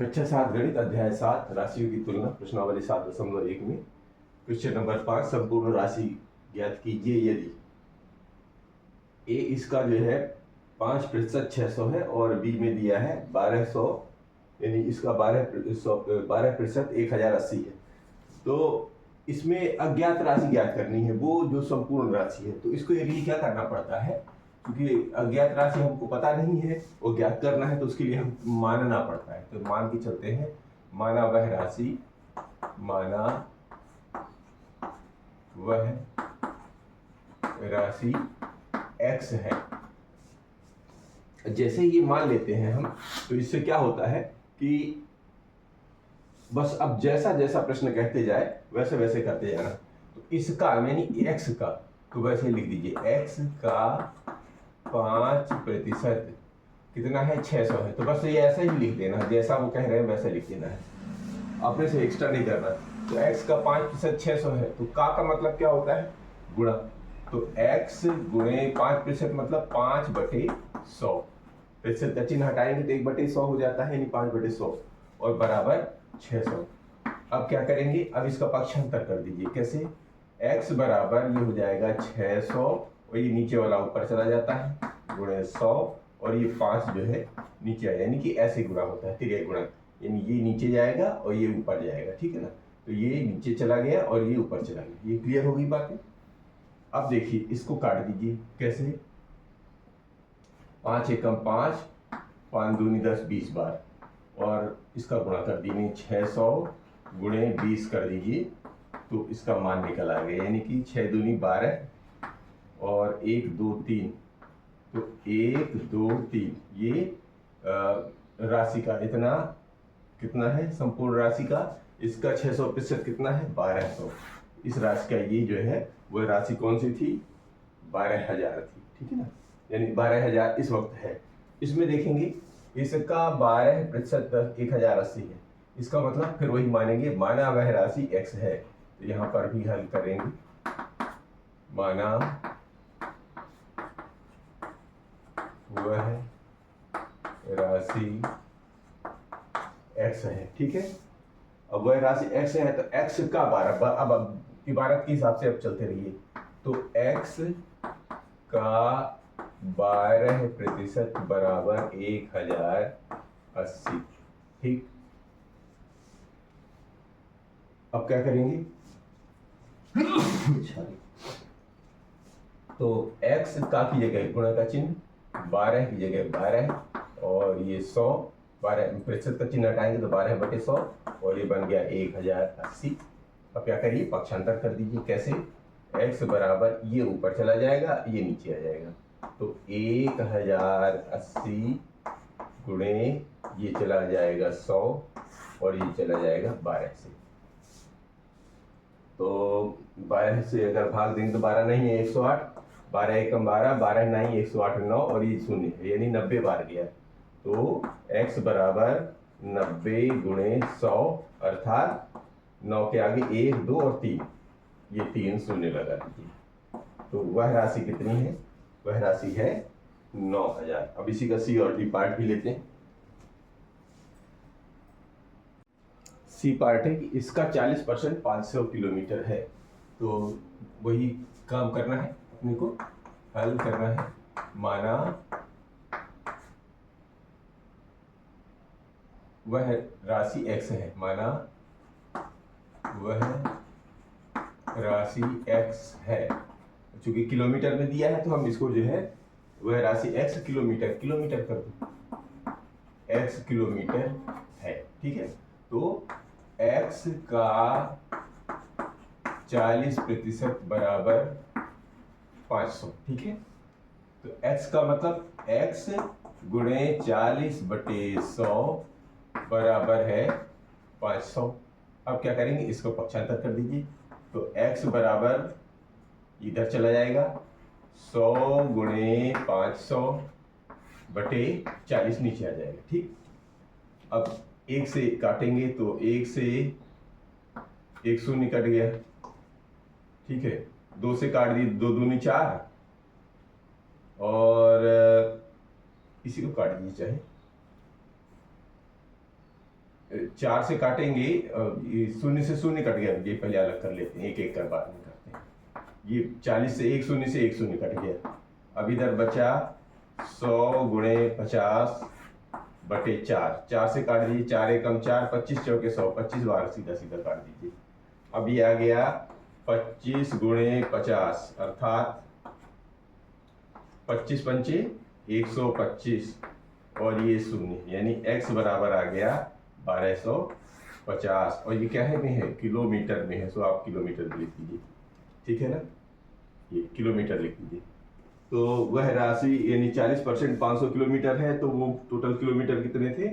कक्षा 7 गणित अध्याय 7 राशियों की तुलना प्रश्नावली 7.1 में क्वेश्चन नंबर 5 संपूर्ण राशि ज्ञात कीजिए यदि ए इसका जो है 5% 600 है और बी में दिया है 1200 यानी इसका 12% 1080 है। तो इसमें अज्ञात राशि ज्ञात करनी है, वो जो संपूर्ण राशि है। तो इसको लिए क्या करना पड़ता है, क्योंकि अज्ञात राशि हमको पता नहीं है, वो ज्ञात करना है तो उसके लिए हम मानना पड़ता है। तो मान के चलते हैं, माना वह राशि x है। जैसे ये मान लेते हैं हम, तो इससे क्या होता है कि बस अब जैसा जैसा प्रश्न कहते जाए वैसे वैसे करते जाना। तो इसका यानी x का तो वैसे लिख दीजिए, x का 5% कितना है, 600 है। तो बस ये ऐसे ही लिख देना, जैसा वो कह रहे हैं वैसे लिख देना है, अपने से एक्स्ट्रा नहीं करना। तो x का 5% 600 है, तो का मतलब क्या होता है, गुणा। तो x गुणे 5% मतलब 5/100। प्रतिशत का चिन्ह हटाएंगे तो 1/100 हो जाता है, यानी 5/100 और बराबर 600। अब क्या करेंगे, अब इसका पक्षांतर कर दीजिए। कैसे, x बराबर ये हो जाएगा 600 और ये नीचे वाला ऊपर चला जाता है, गुणे 100 और ये 5 जो है नीचे आया, यानी कि ऐसे गुणा होता है, तिर्यक गुणा। यानी ये नीचे जाएगा और ये ऊपर जाएगा, ठीक है ना। तो ये नीचे चला गया और ये ऊपर चला गया। ये क्लियर हो गई बातें। अब देखिए इसको काट दीजिए। कैसे, 5 एकम 5, 5 दूनी 10, 20 बार और इसका गुणा कर दीजिए, 600 गुणे 20 कर दीजिए तो इसका मान निकल आ गया, यानी कि 6 दूनी 12 और 1 2 3, तो 1 2 3 ये राशि का इतना कितना है, संपूर्ण राशि का इसका 600% कितना है, 1200। इस राशि का ये जो है वह राशि कौन सी थी, 12,000 थी, ठीक है ना। यानी 12,000 इस वक्त है। इसमें देखेंगे इसका 12% 1080 है। इसका मतलब फिर वही मानेंगे, माना वह राशि x है। तो यहाँ पर भी हल करेंगे, माना वह राशि x है, ठीक है। अब वह राशि x है तो x का 12, अब इबारत के हिसाब से अब चलते रहिए। तो x का 12% बराबर 1080, ठीक। अब क्या करेंगे तो x का की जगह गुणा का चिन्ह, 12 की जगह 12 और ये 100, 12% का चिन्ह हटाएंगे तो 12/100 और ये बन गया 1080। अब क्या करिए, पक्षांतर कर दीजिए। कैसे, x बराबर ये ऊपर चला जाएगा, ये नीचे आ जाएगा। तो 1080 गुणे ये चला जाएगा 100 और ये चला जाएगा 12 से। तो 12 से अगर भाग देंगे तो 12 नहीं है 108, 12 एकम 12, 12 नहीं 108 9 और ये 0 है, यानी 90 बार गया। तो x बराबर 90 गुणे 100 अर्थात 9 के आगे 1 2 और 3, ये 3 शून्य लगा दीजिए। तो वह राशि कितनी है, वह राशि है 9000। अब इसी का सी और डी पार्ट भी लेते हैं। सी पार्ट है कि इसका 40% 500 किलोमीटर है। तो वही काम करना है अपने को, हल करना है। माना वह राशि x है, माना वह राशि x है। चूंकि किलोमीटर में दिया है तो हम इसको जो है वह राशि x किलोमीटर कर दो, x किलोमीटर है, ठीक है। तो x का 40% बराबर 500, ठीक है। तो x का मतलब x गुणे 40/100 बराबर है 500। अब क्या करेंगे, इसको पक्षांतर कर दीजिए। तो x बराबर इधर चला जाएगा, 100 गुणे 500/40 नीचे आ जाएगा, ठीक। अब 1 से काटेंगे तो 1 से 1 शून्य कट गया, ठीक है। 2 से काट दी, 2 दूनी 4 और इसी को काट दीजिए चाहे, 4 से काटेंगे, ये 0 से 0 कट गया, ये पहले अलग कर लेते हैं, एक एक कर बाद में करते हैं। ये 40 से 1 0 से 1 0 कट गया। अब इधर बचा 100 गुणे 50 बटे 4, 4 से काट दीजिए, 4 एकम 4, 25 चौके 100, 25 बार सीधा सीधा काट दीजिए। अब ये आ गया 25 गुणे 50 अर्थात 25 पंचे 125 और ये 0, यानी x बराबर आ गया 1250। और ये क्या है में है, किलोमीटर में है, सो आप किलोमीटर भी लिख दीजिए, ठीक है ना, ये किलोमीटर लिख दीजिए। तो वह राशि यानी 40% 500 किलोमीटर है, तो वो टोटल किलोमीटर कितने थे,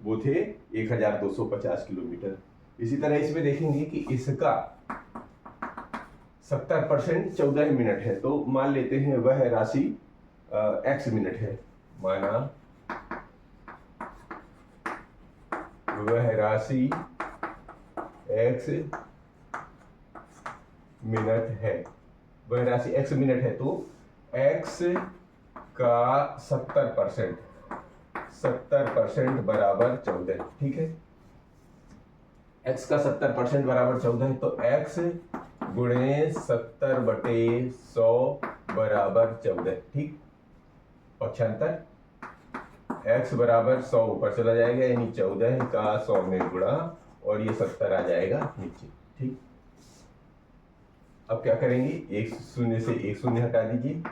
वो थे 1250 किलोमीटर। इसी तरह इसमें देखेंगे कि इसका 70% 14 मिनट है, तो मान लेते हैं वह राशि x मिनट है, माना वह राशि x मिनट है, वह राशि x मिनट है, तो x का 70% बराबर 14, ठीक है। x का 70% बराबर 14 है, तो x गुणे 70 बटे 100 बराबर 14, ठीक। पक्षांतर x बराबर 100 ऊपर चला जाएगा, यानी 14 का 100 में गुणा और ये 70 आ जाएगा नीचे, ठीक। अब क्या करेंगे, 1 0 से 1 0 हटा दीजिए,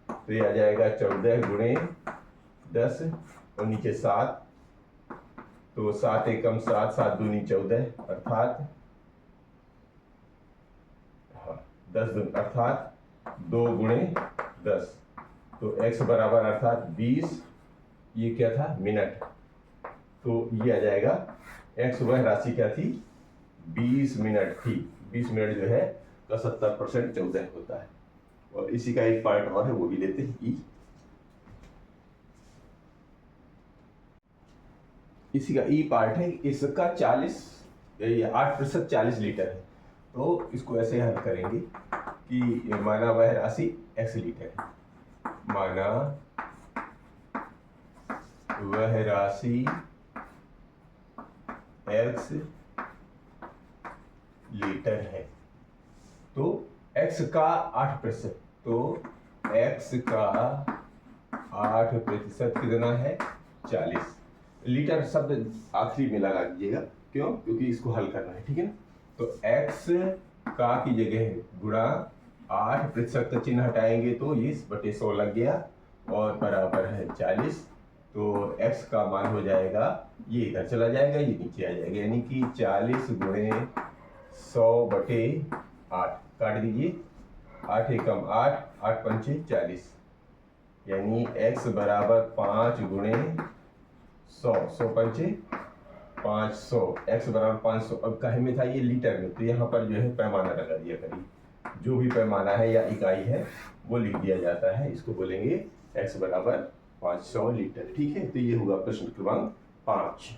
तो ये आ जाएगा 14 गुणे 10 और नीचे 7, तो 7 एकम 7, 7 दूनी 14 अर्थात 10 दूनी अर्थात 2 गुणे 10, तो x बराबर अर्थात 20, ये क्या था, मिनट। तो ये आ जाएगा x, वह राशि क्या थी, 20 मिनट थी। 20 मिनट जो है का 70% 14 होता है। और इसी का एक पार्ट और है, वो भी लेते हैं ई। इसी का ई पार्ट है, इसका 8% 40 लीटर है। तो इसको ऐसे हल करेंगे कि माना वह राशि x लीटर है, माना वह राशि x लीटर है, तो x का 8%, तो x का 8% कितना है, 40। लीटर शब्द आखिरी में लगा दीजिएगा, क्यों, क्योंकि इसको हल करना है, ठीक है ना। तो x का की जगह गुणा 8% का चिन्ह हटाएंगे तो ये बटे 100 लग गया और बराबर है 40। तो x का मान हो जाएगा, ये इधर चला जाएगा, ये नीचे आ जाएगा, यानी कि 40 गुणे 100 बटे 8, काट दीजिए, 8 एकम 8, 8 पंचे 40, यानी x बराबर 5 गुणे 100, 100 पंचे 500, x बराबर 500। अब काहे में था, ये लीटर में, तो यहाँ पर जो है पैमाना लगा दिया करिए, जो भी पैमाना है या इकाई है वो लिख दिया जाता है, इसको बोलेंगे x बराबर 500 लीटर, ठीक है। तो ये होगा प्रश्न क्रमांक 5।